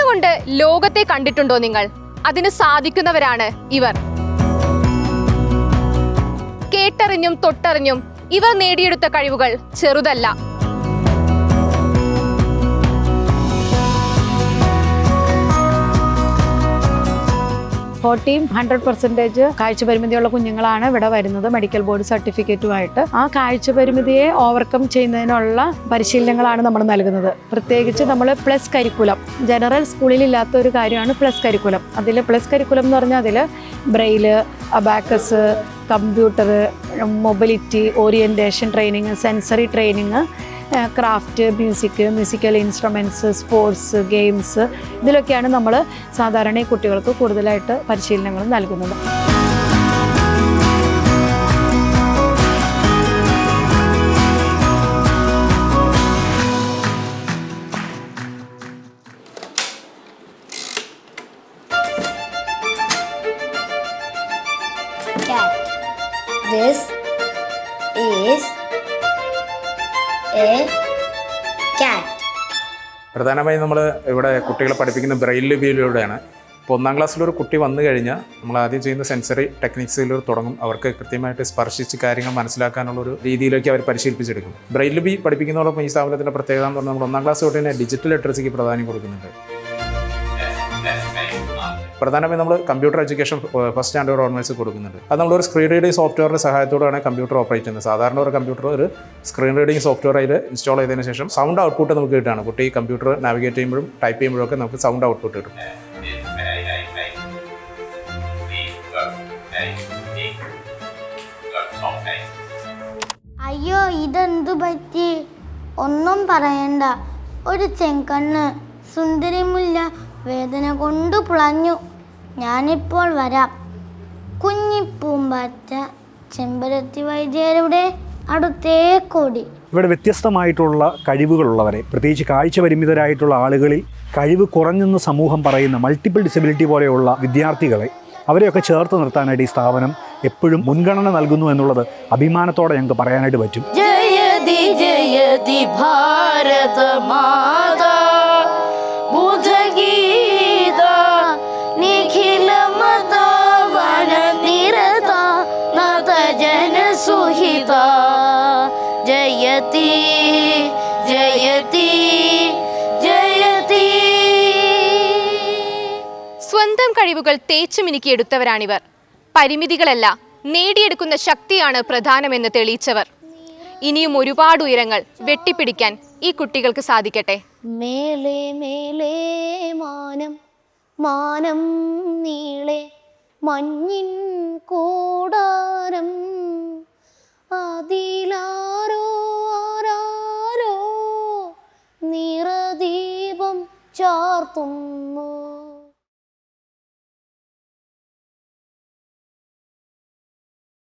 കണ്ണുകൊണ്ട് ലോകത്തെ കണ്ടിട്ടുണ്ടോ നിങ്ങൾ? അതിന് സാധിക്കുന്നവരാണ് ഇവർ. കേട്ടറിഞ്ഞും തൊട്ടറിഞ്ഞും ഇവർ നേടിയെടുത്ത കഴിവുകൾ ചെറുതല്ല. ടീം 100% കാഴ്ച പരിമിതിയുള്ള കുഞ്ഞുങ്ങളാണ് ഇവിടെ വരുന്നത്, മെഡിക്കൽ ബോർഡ് സർട്ടിഫിക്കറ്റുമായിട്ട്. ആ കാഴ്ച പരിമിതിയെ ഓവർകം ചെയ്യുന്നതിനുള്ള പരിശീലനങ്ങളാണ് നമ്മൾ നൽകുന്നത്. പ്രത്യേകിച്ച് നമ്മൾ പ്ലസ് കരിക്കുലം, ജനറൽ സ്കൂളിൽ ഇല്ലാത്ത ഒരു കാര്യമാണ് പ്ലസ് കരിക്കുലം. അതിൽ പ്ലസ് കരിക്കുലം എന്ന് പറഞ്ഞാൽ അതിൽ braille, abacus, computer, mobility, orientation training, sensory training, craft, musical instruments, sports, games, ഇതിലൊക്കെയാണ് നമ്മൾ സാധാരണ ഈ കുട്ടികൾക്ക് കൂടുതലായിട്ട് പരിശീലനങ്ങൾ നൽകുന്നത്. This is a cat. പ്രധാനമായും നമ്മൾ ഇവിടെ കുട്ടികളെ പഠിപ്പിക്കുന്ന ബ്രെയിൽ ലിപിയിലൂടെയാണ്. ഇപ്പോൾ 1ാം ക്ലാസ്സിലൊരു കുട്ടി വന്നു കഴിഞ്ഞാൽ നമ്മൾ ആദ്യം ചെയ്യുന്ന സെൻസറി ടെക്നിക്സിലൂടെ തുടങ്ങും. അവർക്ക് കൃത്യമായിട്ട് സ്പർശിച്ച് കാര്യങ്ങൾ മനസ്സിലാക്കാനുള്ളൊരു രീതിയിലേക്ക് അവർ പരിശീലിപ്പിച്ചെടുക്കും. ബ്രെയിൽ ലിപി പഠിപ്പിക്കുന്നതോടൊപ്പം ഈ സ്ഥാപനത്തിൻ്റെ പ്രത്യേകത എന്ന് പറഞ്ഞാൽ നമ്മൾ 1ാം ക്ലാസ് തൊട്ട് തന്നെ ഡിജിറ്റൽ ലിറ്ററസിക്ക് പ്രാധാന്യം കൊടുക്കുന്നുണ്ട്. പ്രധാനമായും നമ്മൾ computer education first standard onwards കൊടുക്കുന്നുണ്ട്. അത് നമ്മളൊരു സ്ക്രീൻ റീഡിംഗ് സോഫ്റ്റ്വെയറിൻ്റെ സഹായത്തോടെയാണ് കമ്പ്യൂട്ടർ ഓപ്പറേറ്റ് ചെയ്യുന്നത്. സാധാരണ ഒരു കമ്പ്യൂട്ടർ ഒരു സ്ക്രീൻ റീഡിംഗ് സോഫ്റ്റ്വെയർ അതിൽ ഇൻസ്റ്റാൾ ചെയ്തതിന് ശേഷം സൗണ്ട് ഔട്ട്പുട്ട് നമുക്ക് കിട്ടുകയാണ്. കുട്ടി കമ്പ്യൂട്ടർ നാവിഗേറ്റ് ചെയ്യുമ്പോഴും ടൈപ്പ് ചെയ്യുമ്പോഴും ഒക്കെ നമുക്ക് സൗണ്ട് ഔട്ട്പുട്ട് കിട്ടും. അയ്യോ, ഇതെന്തു പറ്റി? ഒന്നും പറയണ്ട. ഒരു ചെങ്കണ്ണ് സുന്ദരിമുല്ല വേദന കൊണ്ട് പുളഞ്ഞു. ഞാനിപ്പോൾ വരാം. കുഞ്ഞിപ്പൂമ്പാറ്റ ചെമ്പരത്തി വൈദ്യരുടെ അടുത്തേക്കോടി. ഇവിടെ വ്യത്യസ്തമായിട്ടുള്ള കഴിവുകളുള്ളവരെ, പ്രത്യേകിച്ച് കാഴ്ച പരിമിതരായിട്ടുള്ള ആളുകളിൽ കഴിവ് കുറഞ്ഞെന്ന് സമൂഹം പറയുന്ന മൾട്ടിപ്പിൾ ഡിസബിലിറ്റി പോലെയുള്ള വിദ്യാർത്ഥികളെ, അവരെയൊക്കെ ചേർത്ത് നിർത്താനായിട്ട് ഈ സ്ഥാപനം എപ്പോഴും മുൻഗണന നൽകുന്നു എന്നുള്ളത് അഭിമാനത്തോടെ ഞങ്ങൾക്ക് പറയാനായിട്ട് പറ്റും. ജയതി ജയതി ഭാരത മാതാ ബുധഗീത നിഖില മതാവന നിരത നത ജന സുഹിത ജയതി ജയതി ജയതി. സ്വന്തം കഴിവുകൾ തേച്ചു മിനുക്കിയെടുത്തവരാണിവർ. പരിമിതികളല്ല, നേടിയെടുക്കുന്ന ശക്തിയാണ് പ്രധാനമെന്ന് തെളിയിച്ചവർ. ഇനിയും ഒരുപാട് ഉയരങ്ങൾ വെട്ടിപ്പിടിക്കാൻ ഈ കുട്ടികൾക്ക് സാധിക്കട്ടെ. മേലേ മേലേ മാനം മാനം നീളെ മഞ്ഞിൻ കൂടാരം അതിലാരോ ആരാരോ നിറദീപം ചാർത്തും